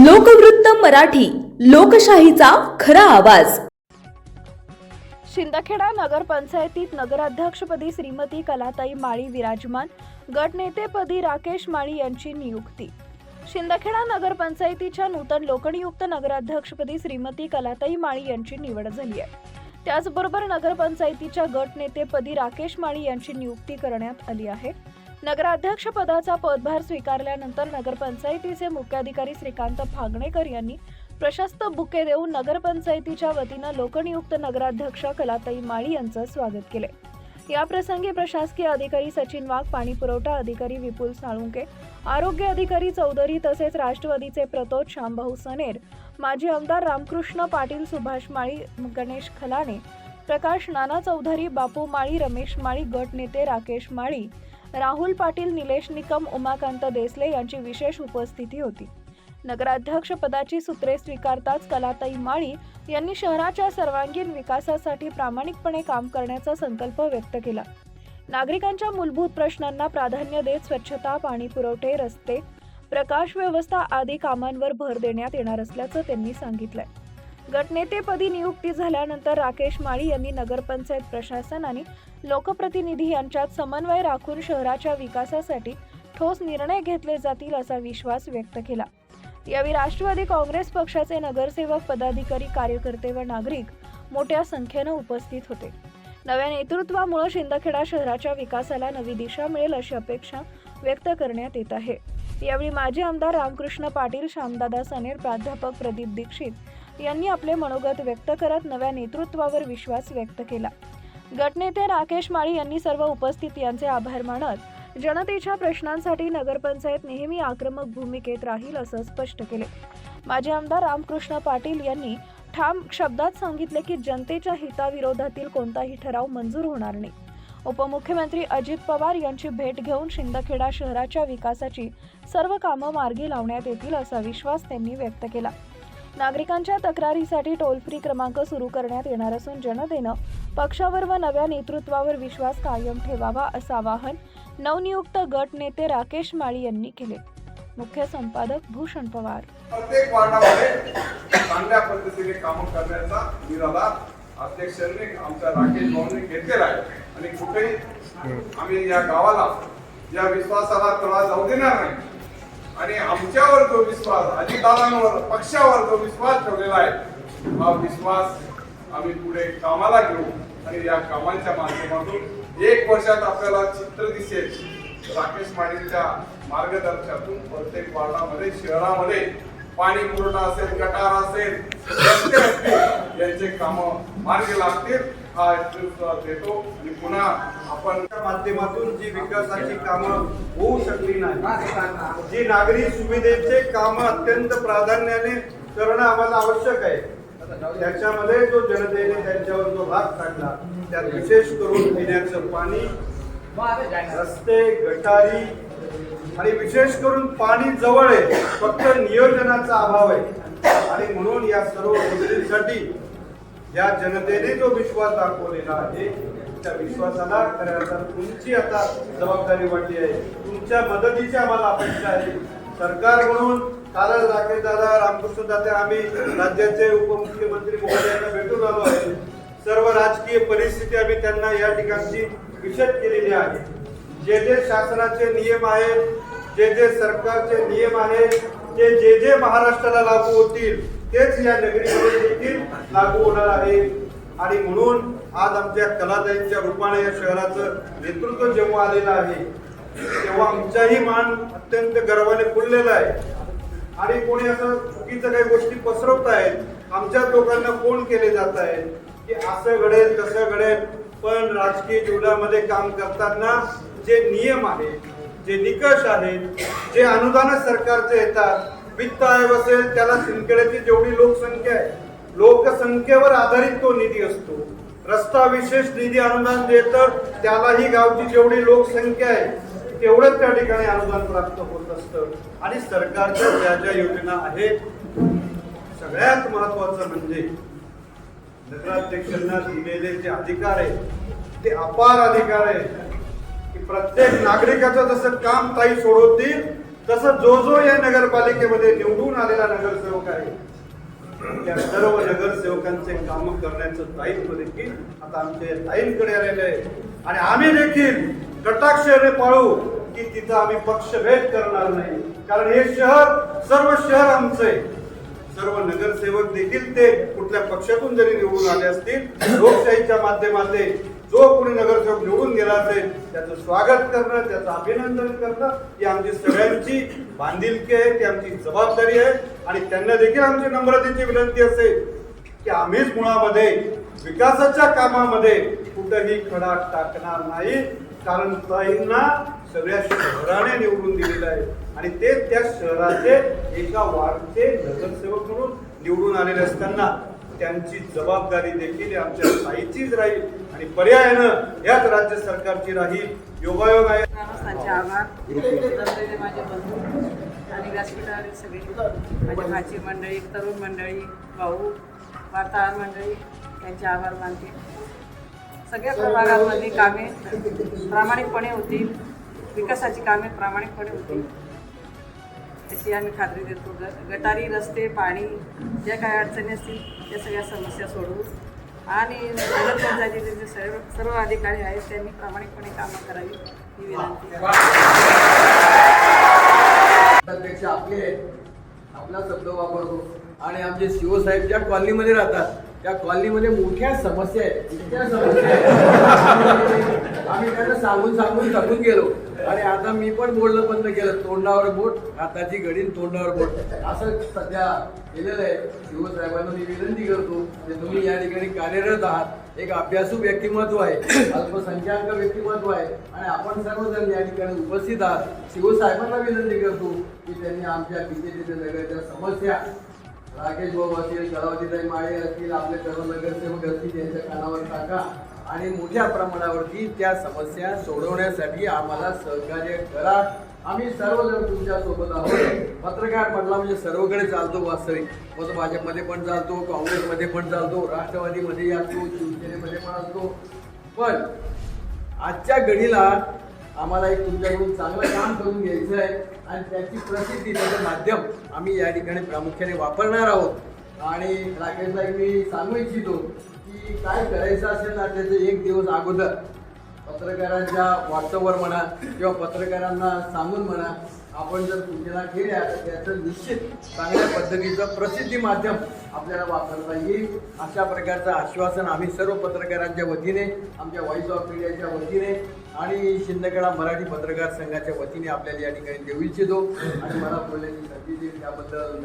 लोकवृत्त मराठी, लोकशाहीचा खरा आवाज। शिंदखेडा नगरपंचायतीत नगराध्यक्षपदी श्रीमती कलाताई माळी विराजमान, गटनेतेपदी राकेश माळी यांची नियुक्ती। शिंदखेडा नगरपंचायतीच्या नूतन लोकनियुक्त नगराध्यक्षपदी श्रीमती कलाताई माळी यांची निवड झाली आहे। त्याचबरोबर नगरपंचायतीच्या गटनेतेपदी राकेश माळी यांची नियुक्ती करण्यात आली आहे। नगराध्यक्ष पदाचा पदभार स्वीकारल्यानंतर नगरपंचायतीचे मुख्याधिकारी श्रीकांत फागणेकर यांनी प्रशस्त बुके देऊन नगरपंचायतीच्या वतीनं लोकनियुक्त नगराध्यक्ष कलाताई माळी यांचं स्वागत केले। या प्रसंगी प्रशासकीय अधिकारी सचिन वाघ, पाणी पुरवठा अधिकारी विपुल साळुंके, आरोग्य अधिकारी चौधरी तसेच राष्ट्रवादीचे प्रतोद शामभाऊ सनेर, माजी आमदार रामकृष्ण पाटील, सुभाष माळी, गणेश खलाणे, प्रकाश नाना चौधरी, बापू माळी, रमेश माळी, गट नेते राकेश माळी, राहुल पाटील, निलेश निकम, उमाकांत देसले यांची विशेष उपस्थिती होती। नगराध्यक्ष पदाची सूत्रे स्वीकारताच कलाताई माळी यांनी शहराच्या सर्वांगीण विकासासाठी प्रामाणिकपणे काम करण्याचा संकल्प व्यक्त केला। नागरिकांच्या मूलभूत प्रश्नांना प्राधान्य देत स्वच्छता, पाणी पुरवठे, रस्ते, प्रकाश व्यवस्था आदी कामांवर भर देण्यात येणार असल्याचं त्यांनी सांगितलंय। गटनेतेपदी नियुक्ती झाल्यानंतर राकेश माळी यांनी नगरपंचायत प्रशासन आणि लोकप्रतिनिधी यांच्यात समन्वय राखून शहराच्या विकासासाठी ठोस निर्णय घेतले जातील असा विश्वास व्यक्त केला। यावेळी राष्ट्रवादी काँग्रेस पक्षाचे नगरसेवक, पदाधिकारी, कार्यकर्ते व नागरिक मोठ्या संख्येने उपस्थित होते। नव्या नेतृत्वामुळे शिंदखेडा शहराच्या विकासाला नवी दिशा मिळेल अशी अपेक्षा व्यक्त करण्यात येत आहे। यावेळी माजी आमदार रामकृष्ण पाटील, श्यामदादा सनेर, प्राध्यापक प्रदीप दीक्षित यांनी आपले मनोगत व्यक्त करत नव्या नेतृत्वावर विश्वास व्यक्त केला। गटनेते राकेश माळी यांनी सर्व उपस्थित यांचे आभार मानत जनतेच्या प्रश्नांसाठी नगरपंचायत नेहमी आक्रमक भूमिकेत राहील असं स्पष्ट केले। माजी आमदार रामकृष्ण पाटील यांनी ठाम शब्दात सांगितले की जनतेच्या हिताविरोधातील कोणताही ठराव मंजूर होणार नाही। उपमुख्यमंत्री अजित पवार यांची भेट घेऊन शिंदखेडा शहराच्या विकासाची सर्व कामं मार्गी लावण्यात येतील असा विश्वास त्यांनी व्यक्त केला। नागरिकांच्या तक्रारीसाठी टोल फ्री क्रमांक सुरू करण्यात येणार असून जनतेनं पक्षावर व नव्या नेतृत्वावर विश्वास कायम ठेवावा असं आवाहन नवनियुक्त गट नेते राकेश माळी यांनी केले। मुख्य संपादक भूषण पवार। प्रत्येक वार्डामध्ये चांगल्या पद्धतीने काम करण्याचा निर्धार अध्यक्षांनी आमच्या राकेश भाऊंनी घेतलेला आहे आणि कुठेही आम्ही या गावाला या विश्वासाला तडा जाऊ देणार नाही आणि आमच्यावर जो विश्वास, अजितदादांवर, पक्षावर जो विश्वास ठेवलेला आहे हा विश्वास आम्ही पुढे कामाला घेऊ आणि या कामांच्या माध्यमातून 1 वर्षात आपल्याला चित्र दिसेल। राकेश माळींच्या मार्गदर्शनातून प्रत्येक वार्डामध्ये, शहरामध्ये पाणी पुरवठा असेल, गटार असेल, रस्ते असतील यांचे काम मार्गी लागतील हा विश्वास देतो आणि पुन्हा आपण माध्यमातून जी विकासाची कामं होऊ शकली नाही, जी नागरी सुविधेचे काम अत्यंत प्राधान्याने करणं आम्हाला आवश्यक आहे, त्याच्यामध्ये जो जनतेने त्यांच्यावर जो भाग टाकला त्यात विशेष करून पिण्याचं पाणी, रस्ते, गटारी आणि विशेष करून पाणी जवळ आहे, फक्त नियोजनाचा अभाव आहे आणि म्हणून या सर्व गोष्टींसाठी या जनतेने जो विश्वास दाखवलेला आहे त्या विश्वासाला खऱ्या अर्थाने तुमची आता जबाबदारी वाटली आहे। तुमच्या मदतीची आम्हाला अपेक्षा आहे। सरकार म्हणून कालच राकेश दादा, रामकृष्ण दादा आम्ही राज्याचे उपमुख्यमंत्री महोदयांना भेटून आलो आहे। सर्व राजकीय परिस्थिती आम्ही त्यांना या ठिकाणची विशद केलेली आहे। जे जे शासनाचे नियम आहेत, जे जे सरकारचे नियम आहेत, जे जे महाराष्ट्राला लागू होतील तेच या नगरीमध्ये देखील लागू होणार आहे आणि म्हणून आज आमच्या कलाताईंच्या रूपाने या शहराचं नेतृत्व जेव्हा आलेलं आहे तेव्हा आमचाही मान अत्यंत गर्वाने फुललेला आहे आणि कोणी असं चुकीचं काही गोष्टी पसरवत आहेत, आमच्या लोकांना फोन केले जात आहेत की असं घडेल तसं घडेल, पण राजकीय जीवनामध्ये काम करताना जे नियम आहेत, जे निकष आहेत, जे अनुदान सरकारचे येतात, वित्त आयोग असेल त्याला शिंदखेड्याची जेवढी लोकसंख्या आहे लोकसंख्येवर आधारित तो निधी असतो। रस्ता विशेष निधी अनुदान देतं त्यालाही गावची जेवढी लोकसंख्या आहे तेवढंच त्या ठिकाणी अनुदान प्राप्त होत असतं आणि सरकारच्या ज्या ज्या योजना आहेत सगळ्यात महत्वाचं म्हणजे नगराध्यक्षांना दिलेले जे अधिकार आहेत ते अपार अधिकार आहेत की प्रत्येक नागरिकाचं जसं काम ताई सोडवतील तसं जो जो या नगरपालिकेमध्ये निवडून आलेला नगरसेवक आहे त्या सर्व नगरसेवकांचे काम करण्याचं दायित्व देखील आता आमच्या ताईंकडे आलेलं आहे. आणि आम्ही देखील कटाक्षाने पाळू की तिथं आम्ही पक्षभेद करणार नाही, कारण हे सर्व शहर आमचं आहे. सर्व नगरसेवक देखील ते कुठल्या पक्षातून जरी निवडून आले असतील, लोकशाहीच्या माध्यमातून जो कोणी नगरसेवक निवडून गेला असेल त्याचं स्वागत करणं, त्याचं अभिनंदन करणं ही आमची सगळ्यांची बांधिलकी आहे, ती आमची जबाबदारी आहे. आणि त्यांना देखील आमची नम्रतेची विनंती असेल की आम्हीच मुळामध्ये विकासाच्या कामामध्ये कुठेही खडा टाकणार नाही, कारण ताईंना सगळ्या शहराने निवडून दिलेलं आहे आणि ते त्या शहराचे एका वार्डचे नगरसेवक म्हणून निवडून आलेले असताना त्यांची जबाबदारी देखील आमच्या ताईचीच राहील आणि पर्यायानं याच राज्य सरकारची राहील. योगायोग आहे. ग्रामस्थांचे आभार. जमलेले माझे बंधू आणि व्यासपीठावरील सगळे माझी भाची मंडळी, तरुण मंडळी, भाऊ, वार्ताहर मंडळी यांचे आभार मानते. सगळ्या प्रभागांमध्ये कामे प्रामाणिकपणे होतील, विकासाची कामे प्रामाणिकपणे होतील याची आम्ही खात्री देतो. गटारी, रस्ते, पाणी ज्या काही अडचणी असतील त्या सगळ्या समस्या सोडवू आणि नगरपंचायतीचे सर्व अधिकारी आहेत त्यांनी प्रामाणिकपणे कामं करावी ही विनंती. त्यापेक्षा आपला शब्द वापरतो आणि आमचे शिवसाहेब ज्या कॉलनीमध्ये राहतात त्या कॉलनीमध्ये मोठ्या समस्या आहेत, इतक्या समस्या आहेत आम्ही त्यांना सांगून थकून गेलो आणि आता मी पण बोलणं बंद केलं. तोंडावर बोट, हाताची घडी, तोंडावर बोट असं सध्या केलेलं आहे. शिवसाहेबांना मी विनंती करतो की तुम्ही या ठिकाणी कार्यरत आहात, एक अभ्यासू व्यक्तिमत्व आहे, अल्पसंख्याक व्यक्तिमत्व आहे आणि आपण सर्वजण या ठिकाणी उपस्थित आहात. शिवसाहेबांना विनंती करतो की त्यांनी आमच्या बीजेपीच्या नगरच्या समस्या राकेश भाऊ असतील, कलावतीताई माळे असतील, आपले सर्व नगरसेवक असतील यांच्या कानावर टाका आणि मोठ्या प्रमाणावरती त्या समस्या सोडवण्यासाठी आम्हाला सहकार्य करा. आम्ही सर्वजण तुमच्या सोबत आहोत. पत्रकार म्हटला म्हणजे सर्वकडे चालतो वास्तविक, मग भाजपमध्ये पण चालतो, काँग्रेसमध्ये पण चालतो, राष्ट्रवादीमध्ये असतो, शिवसेनेमध्ये पण असतो. पण आजच्या घडीला आम्हाला एक तुमच्याकडून चांगलं काम करून घ्यायचं आहे आणि त्याची प्रसिद्धी, त्याचं माध्यम आम्ही या ठिकाणी प्रामुख्याने वापरणार आहोत. आणि राकेशला मी सांगू इच्छितो की काय करायचं असेल ना त्याचं एक दिवस अगोदर पत्रकारांच्या व्हॉट्सअपवर म्हणा किंवा पत्रकारांना सांगून म्हणा आपण जर सूचना केल्या तर त्याचं निश्चित चांगल्या पद्धतीचं प्रसिद्धी माध्यम आपल्याला वापरता येईल. अशा प्रकारचं आश्वासन आम्ही सर्व पत्रकारांच्या वतीने, आमच्या व्हॉइस ऑफ मीडियाच्या वतीने आणि शिंदखेडा मराठी पत्रकार संघाच्या वतीने आपल्याला या ठिकाणी देऊ इच्छितो आणि मला बोलण्याची संधी दिली त्याबद्दल